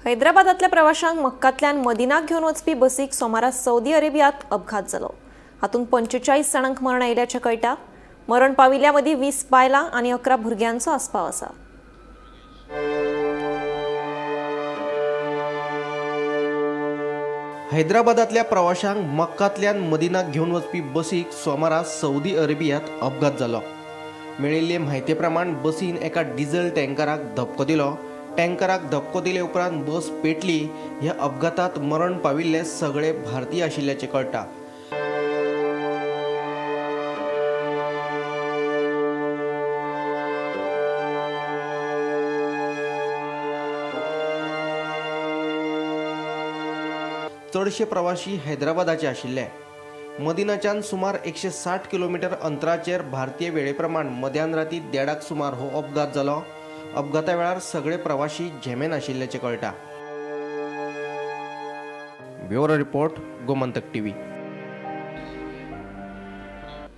हैदराबादातल्या प्रवाशांक मक्कातल्यान मदिनाक घेवन वचपी बसीक सोमारास सौदी अरेबियात अपघात जालो। हातूंत 45 जाणांक मरण आयिल्ल्याचें कळटा। मरण पाविल्ल्या मदीं 20 बायलां आनी 11 भुरग्यांचो आस्पाव आसा। हैदराबादातल्या प्रवाशांक मक्कातल्यान मदिनाक घेवन वचपी बसीक सोमारास सौदी अरेबियात अपघात जालो। मेळिल्ले म्हायती प्रमाण बसीन एका डिझेल टँकराक धपको दिलो। टँकराक धपको दिले उपरांत बस पेटली। ह्या अपघातात मरण पाविल्ले सगळे भारतीय आशिल्ल्याचे कळटा। चडशे प्रवासी हैदराबादाचे आशिल्ले। मदिनाच्यान सुमार 160 किलोमीटर अंतराचेर भारतीय वेळेप्रमाण मध्यान राती 1:30 सुमार हो अपघात जालो। अपघाता वेळार सगळे प्रवासी झेमेन आशिल्ल्याचे कळटा। Bureau report, Gomantak TV.